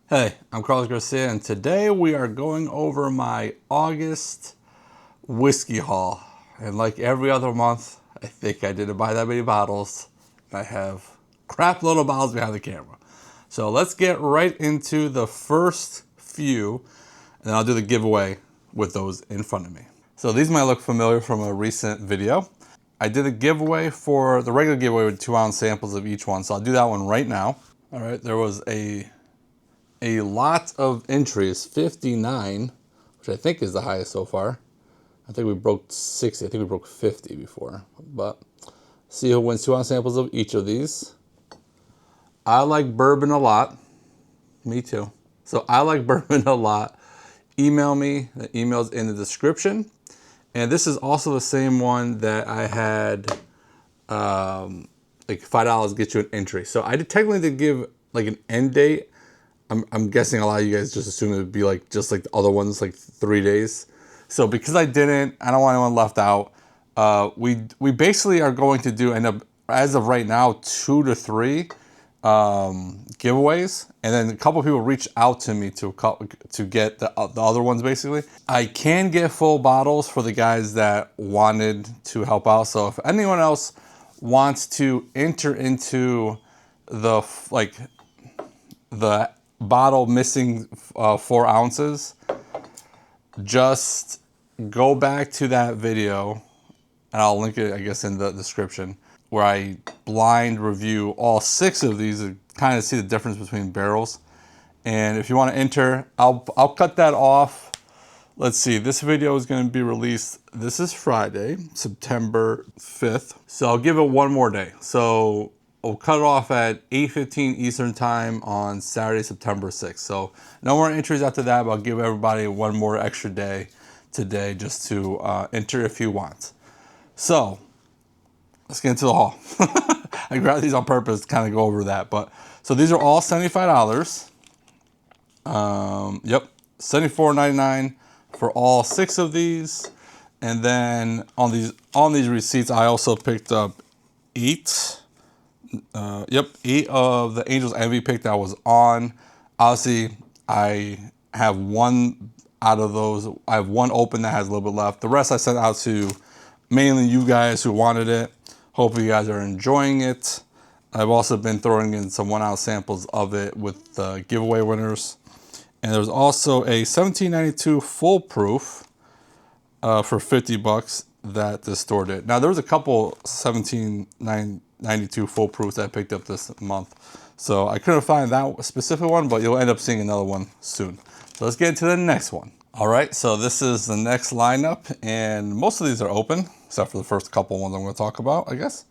Hey, I'm Carlos Garcia, and today we are going over my August whiskey haul. And like every other month, I think I didn't buy that many bottles. I have crap load of bottles behind the camera. So let's get right into the first few, and then I'll do the giveaway with those in front of me. So these might look familiar from a recent video. I did a giveaway for the regular giveaway with 2-ounce samples of each one, so I'll do that one right now. All right, there was a lot of entries, 59, which I think is the highest so far. I think we broke 60. I think we broke 50 before. But see who wins 2-ounce samples of each of these. I like bourbon a lot. Me too. So I like bourbon a lot. Email me. The email's in the description. And this is also the same one that I had, like $5 gets you an entry. So I technically did give like an end date. I'm guessing a lot of you guys just assume it would be like just like the other ones, like 3 days. So because I didn't, I don't want anyone left out. We basically are going to do, end up as of right now, 2 to 3 giveaways, and then a couple of people reach out to me to get the other ones. Basically, I can get full bottles for the guys that wanted to help out. So if anyone else wants to enter into the bottle missing 4 ounces, just go back to that video, and I'll link it, I guess, in the description, where I blind review all 6 of these to kind of see the difference between barrels. And if you want to enter, I'll cut that off. Let's see, this video is going to be released, this is Friday, September 5th. So I'll give it one more day. So we'll cut it off at 8:15 Eastern time on Saturday, September 6th. So no more entries after that, but I'll give everybody one more extra day today just to enter if you want. So let's get into the haul. I grabbed these on purpose to kind of go over that. But so these are all $75. Yep, $74.99 for all 6 of these. And then on these receipts, I also picked up 8. 8 of the Angel's Envy pick that was on. Obviously, I have 1 out of those. I have 1 open that has a little bit left. The rest I sent out to mainly you guys who wanted it. Hopefully you guys are enjoying it. I've also been throwing in some 1-ounce samples of it with the giveaway winners. And there's also a 1792 full proof for $50 that the store did. Now there was a couple 1792 full proofs that I picked up this month, so I couldn't find that specific one, but you'll end up seeing another one soon. So let's get into the next one. All right, so this is the next lineup, and most of these are open except for the first couple ones I'm going to talk about, I guess.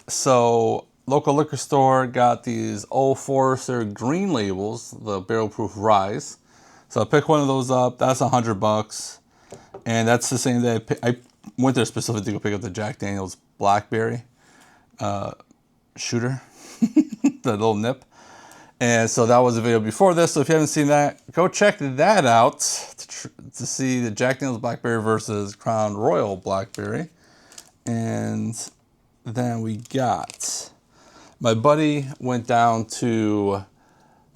So local liquor store got these Old Forester green labels, the barrel proof rise. So I picked one of those up. That's $100. And that's the same day I went there specifically to go pick up the Jack Daniel's Blackberry shooter, the little nip. And so that was a video before this. So if you haven't seen that, go check that out to see the Jack Daniel's Blackberry versus Crown Royal Blackberry. And then we got, my buddy went down to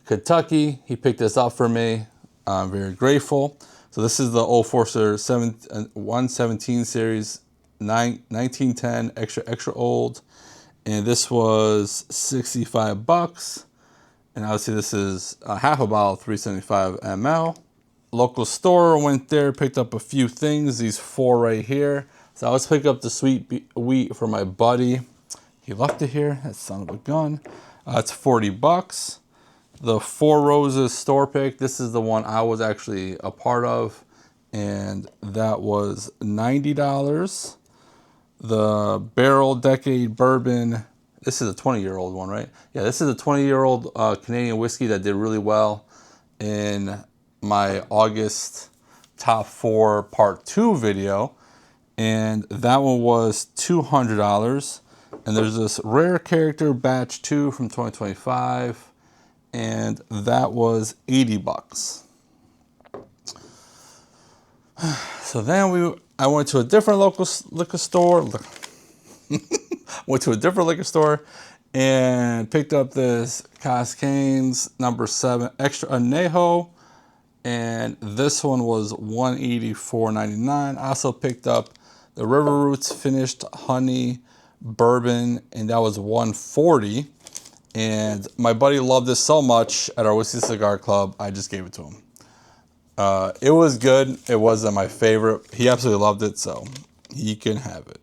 Kentucky. He picked this up for me. I'm very grateful. So this is the Old Forester 117 series, 1910 extra old, and this was $65. And obviously this is half a bottle, 375 ml. Local store, went there, picked up a few things. These 4 right here. So I was picking up the sweet wheat for my buddy. He left it here. That son of a gun. It's $40. The 4 Roses store pick, this is the one I was actually a part of, and that was $90. The Barrel Decade Bourbon, this is a 20-year-old one, right? Yeah, this is a 20-year-old Canadian whiskey that did really well in my August top 4 part 2 video, and that one was $200. And there's this Rare Character Batch 2 from 2025. And that was $80. So then I went to a different local liquor store. And picked up this Cascanes #7 Extra Añejo. And this one was $184.99. I also picked up the River Roots Finished Honey Bourbon, and that was $140. And my buddy loved this so much at our Whiskey Cigar Club, I just gave it to him. It was good. It wasn't my favorite. He absolutely loved it, so he can have it.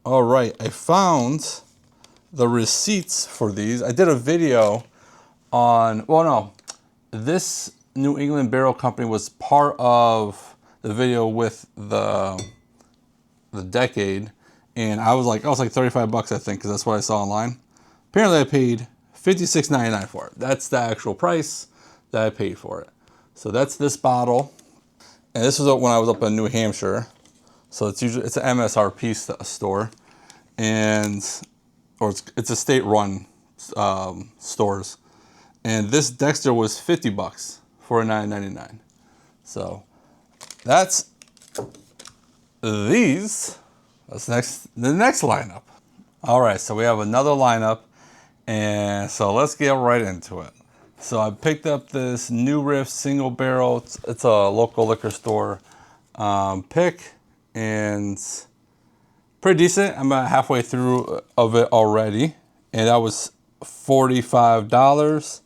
All right, I found the receipts for these. I did a video on, well, no, this New England Barrel Company was part of the video with the decade, and I was like 35 bucks, I think, because that's what I saw online. Apparently I paid $56.99 for it. That's the actual price that I paid for it. So that's this bottle, and this was when I was up in New Hampshire. So it's an MSRP store, or it's a state-run stores. And this Dexter was 50 bucks for $9.99. So that's these. That's the next lineup. All right, so we have another lineup, and so let's get right into it. So I picked up this New Riff single barrel. It's a local liquor store pick, and pretty decent. I'm about halfway through of it already, and that was $45.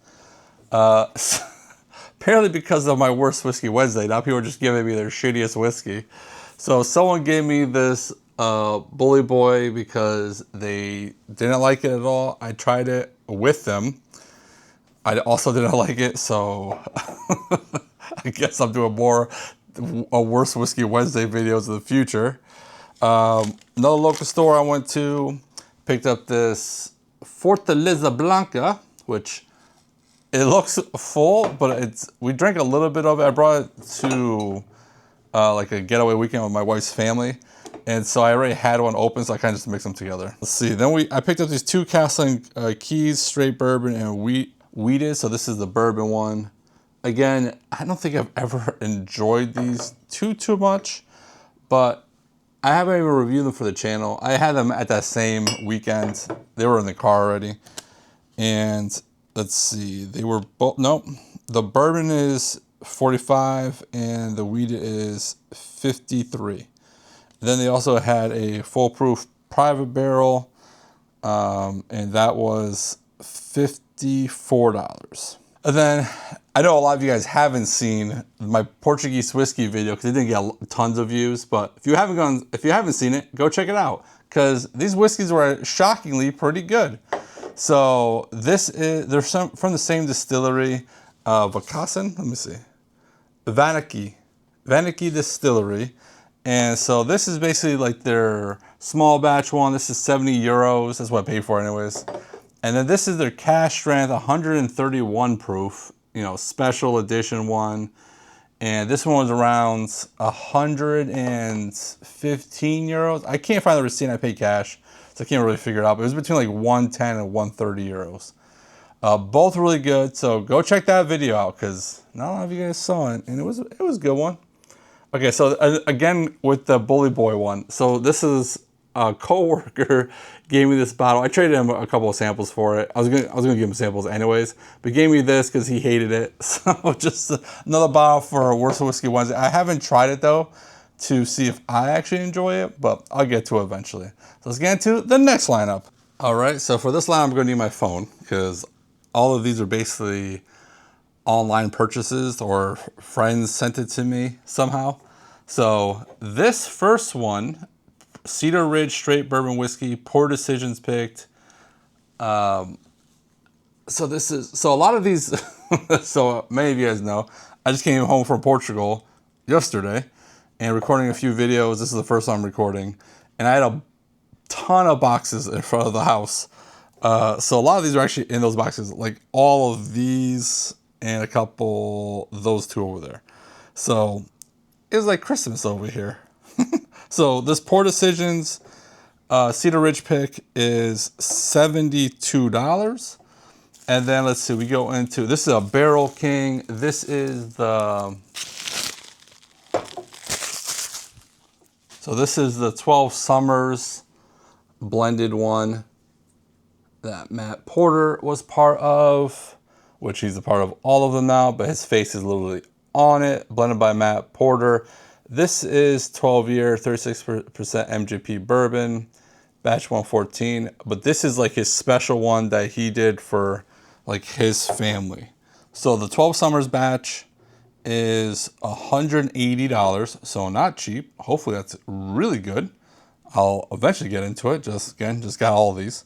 Apparently because of my worst Whiskey Wednesday, now people are just giving me their shittiest whiskey. So someone gave me this Bully Boy because they didn't like it at all. I tried it with them. I also didn't like it, so I guess I'm doing a worse Whiskey Wednesday videos in the future. Another local store I went to, picked up this Fortaleza Blanca, which it looks full, but we drank a little bit of it. I brought it to like a getaway weekend with my wife's family, and so I already had one open, so I kind of just mixed them together. Let's see. Then I picked up these two Castle Keys straight bourbon and wheated. So this is the bourbon one. Again, I don't think I've ever enjoyed these too much, but I haven't even reviewed them for the channel. I had them at that same weekend. They were in the car already. And let's see, they were both, nope. The bourbon is 45 and the wheat is 53. Then they also had a foolproof private barrel, and that was $54. And then I know a lot of you guys haven't seen my Portuguese whiskey video because it didn't get tons of views. But if you haven't seen it, go check it out because these whiskeys were shockingly pretty good. So they're from the same distillery, Vacassen. Let me see, Vanaki Distillery, and so this is basically like their small batch one. This is 70 euros. That's what I paid for, anyways. And then this is their cash strength, 131 proof, special edition one. And this one was around 115 euros. I can't find the receipt. I paid cash, so I can't really figure it out. But it was between like 110 and 130 euros. Both really good. So go check that video out because not a lot of you guys saw it, and it was a good one. Okay, so again with the Bully Boy one. So this is a coworker gave me this bottle. I traded him a couple of samples for it. I was gonna give him samples anyways, but he gave me this because he hated it. So just another bottle for a worst whiskey Wednesday. I haven't tried it though to see if I actually enjoy it, but I'll get to it eventually. So let's get into the next lineup. All right, so for this lineup, I'm gonna need my phone because all of these are basically online purchases or friends sent it to me somehow. So this first one, Cedar Ridge Straight Bourbon Whiskey, Poor Decisions picked. So a lot of these, so many of you guys know, I just came home from Portugal yesterday and recording a few videos. This is the first time I'm recording, and I had a ton of boxes in front of the house. So a lot of these are actually in those boxes, like all of these and a couple, those two over there. So it was like Christmas over here. So this Poor Decisions Cedar Ridge pick is $72. And then let's see, we go into, this is a Barrel King. This is the 12 Summers blended one. that Matt Porter was part of, which he's a part of all of them now, but his face is literally on it, blended by Matt Porter. This is 12-year, 36% MGP bourbon, batch 114, but this is like his special one that he did for like his family. So the 12 Summers batch is $180, so not cheap. Hopefully that's really good. I'll eventually get into it. Just got all of these.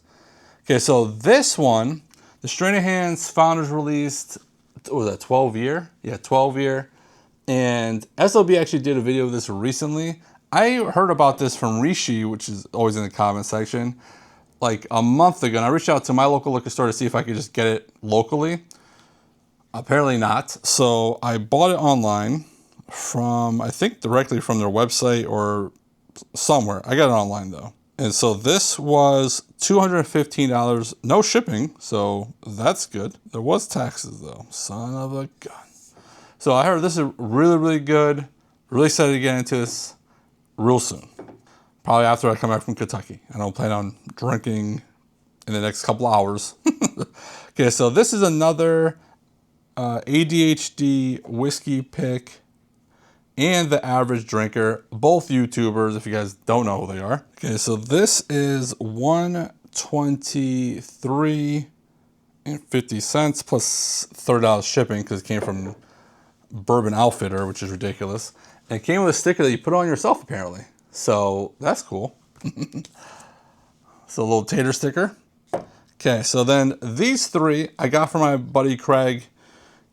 Okay, so this one, the Stranahan's Founders released, what was that, 12-year? Yeah, 12-year. And SLB actually did a video of this recently. I heard about this from Rishi, which is always in the comment section, like a month ago. And I reached out to my local liquor store to see if I could just get it locally. Apparently not. So I bought it online from, I think directly from their website or somewhere. I got it online though. And so this was $215, no shipping. So that's good. There was taxes though. Son of a gun. So I heard this is really, really good. Really excited to get into this real soon. Probably after I come back from Kentucky. I don't plan on drinking in the next couple hours. Okay, so this is another ADHD whiskey pick and the average drinker, both YouTubers, if you guys don't know who they are. Okay, so this is $123.50 plus $30 shipping because it came from Bourbon Outfitter, which is ridiculous. And it came with a sticker that you put on yourself, apparently. So that's cool. So a little tater sticker. Okay, so then these three I got from my buddy Craig.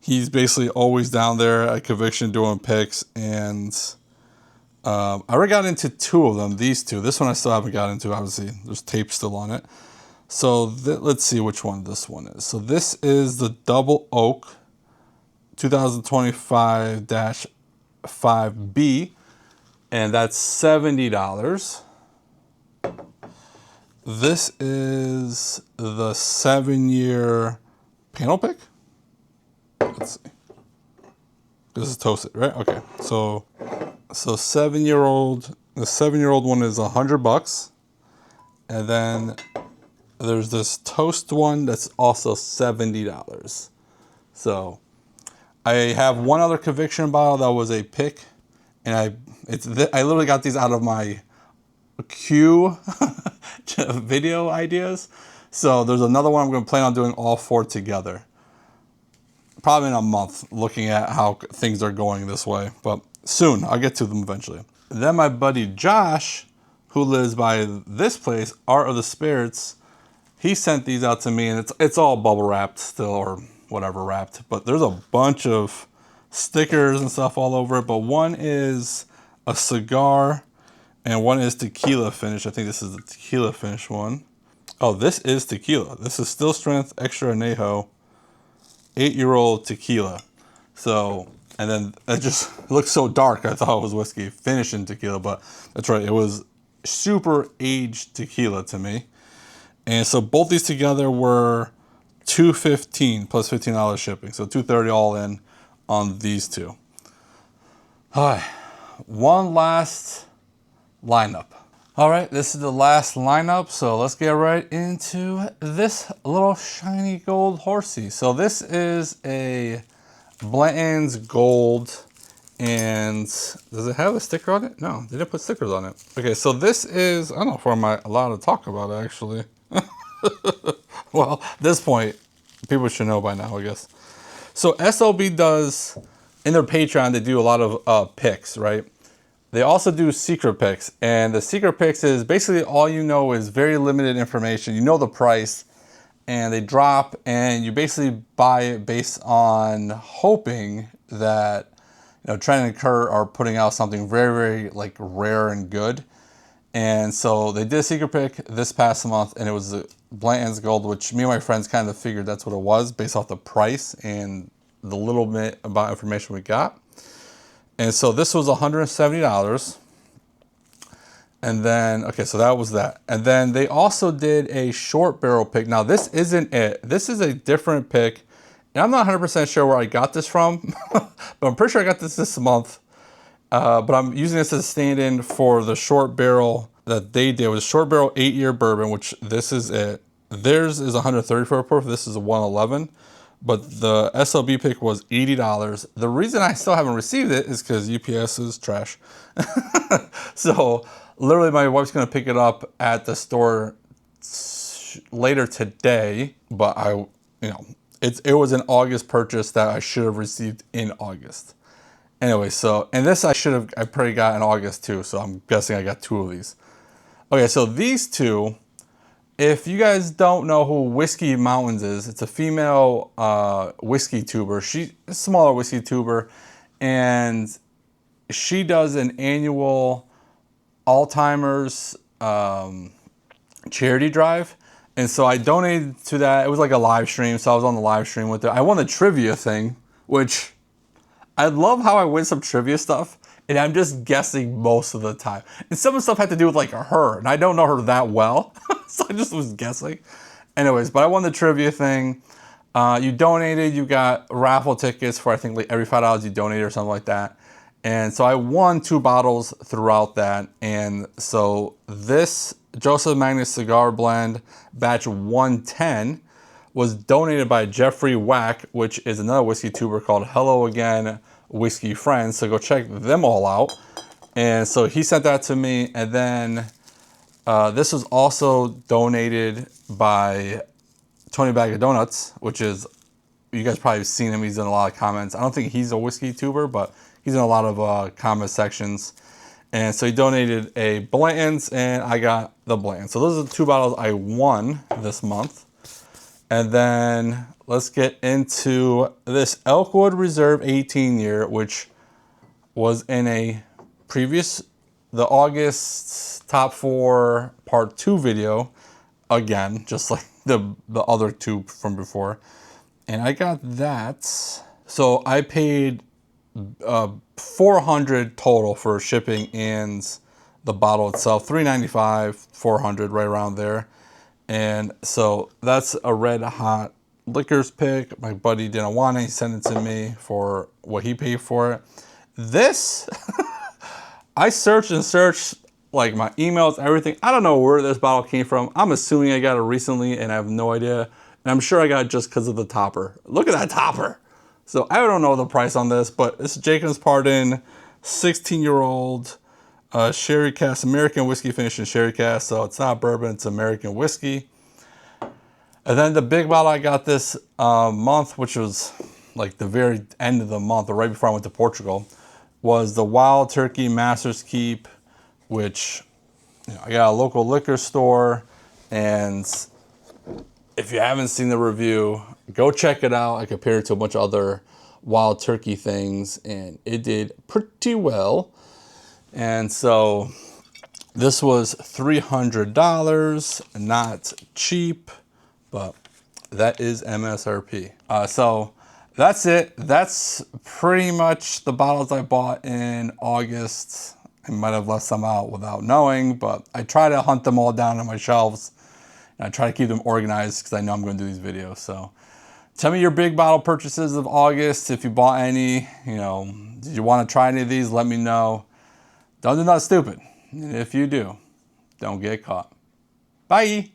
He's basically always down there at Conviction doing picks. And I already got into two of them, these two. This one I still haven't got into, obviously. There's tape still on it. So let's see which one this one is. So this is the Double Oak 2025-5B. And that's $70. This is the 7-year panel pick. Let's see. This is toasted, right? Okay. So 7-year-old. The 7-year-old one is $100, and then there's this toast one that's also $70. So I have one other Conviction bottle that was a pick, and I literally got these out of my queue video ideas. So there's another one I'm going to plan on doing all four together. Probably in a month, looking at how things are going this way. But soon, I'll get to them eventually. Then my buddy Josh, who lives by this place, Art of the Spirits, he sent these out to me, and it's all bubble wrapped still, or whatever wrapped. But there's a bunch of stickers and stuff all over it. But one is a cigar, and one is tequila finish. I think this is the tequila finish one. Oh, this is tequila. This is Still Strength Extra Añejo 8-year-old tequila. So, and then it just looks so dark. I thought it was whiskey finished in tequila, but that's right. It was super aged tequila to me. And so both these together were $215 plus $15 shipping. So $230 all in on these two. All right, one last lineup. All right, this is the last lineup, so let's get right into this little shiny gold horsey. So this is a Blanton's Gold, and does it have a sticker on it? No, they didn't put stickers on it. Okay, so this is, I don't know if I'm allowed to talk about it, actually. Well, at this point, people should know by now, I guess. So SLB does, in their Patreon, they do a lot of picks, right? They also do secret picks, and the secret picks is basically all you know is very limited information. You know the price, and they drop, and you basically buy it based on hoping that, you know, Trent and Kurt are putting out something very, very like rare and good. And so they did a secret pick this past month, and it was the Blanton's Gold, which me and my friends kind of figured that's what it was based off the price and the little bit about information we got. And so this was $170. And then, okay, so that was that. And then they also did a short barrel pick. Now this isn't it. This is a different pick. And I'm not 100% sure where I got this from, but I'm pretty sure I got this month. But I'm using this as a stand-in for the short barrel that they did. It was short barrel 8-year bourbon, which this is it. theirs is 134 proof. This is a 111, but the SLB pick was $80. The reason I still haven't received it is because UPS is trash. So literally my wife's gonna pick it up at the store later today, but it was an August purchase that I should have received in August. Anyway, so, and this I probably got in August too, so I'm guessing I got 2 of these. Okay, so these 2, if you guys don't know who Whiskey Mountains is, it's a female whiskey tuber. She's a smaller whiskey tuber, and she does an annual Alzheimer's charity drive. And so I donated to that. It was like a live stream, so I was on the live stream with it. I won the trivia thing, which I love how I win some trivia stuff, and I'm just guessing most of the time. And some of the stuff had to do with like her, and I don't know her that well, so I just was guessing. Anyways, but I won the trivia thing. You donated, you got raffle tickets for I think like every $5 you donated or something like that. And so I won 2 bottles throughout that. And so this Joseph Magnus Cigar Blend batch 110 was donated by Jeffrey Wack, which is another whiskey tuber called Hello Again Whiskey Friends. So go check them all out. And so he sent that to me. And then this was also donated by Tony Bag of Donuts, which is, you guys probably have seen him. He's in a lot of comments. I don't think he's a whiskey tuber, but he's in a lot of comment sections. And so he donated a Blanton's, and I got the Blanton. So those are the 2 bottles I won this month. And then let's get into this Elkwood Reserve 18 year, which was in a previous, the August top 4 part 2 video. Again, just like the other 2 from before. And I got that. So I paid $400 total for shipping and the bottle itself. $395, $400, right around there. And so that's a Red Hot Liquors pick. My buddy didn't want it. He sent it to me for what he paid for it. This, I searched and searched like my emails, everything. I don't know where this bottle came from. I'm assuming I got it recently and I have no idea. And I'm sure I got it just because of the topper. Look at that topper. So I don't know the price on this, but it's Jacob's Pardon 16-year-old sherry cask, American whiskey finished in sherry cask. So it's not bourbon, it's American whiskey. And then the big bottle I got this month, which was like the very end of the month or right before I went to Portugal, was the Wild Turkey Master's Keep, which I got a local liquor store. And if you haven't seen the review, go check it out. I compared it to a bunch of other Wild Turkey things, and it did pretty well. And so this was $300, not cheap, but that is MSRP. So that's it. That's pretty much the bottles I bought in August. I might have left some out without knowing, but I try to hunt them all down on my shelves. And I try to keep them organized because I know I'm going to do these videos. So tell me your big bottle purchases of August. If you bought any, did you want to try any of these? Let me know. Don't do nothing stupid. And if you do, don't get caught. Bye.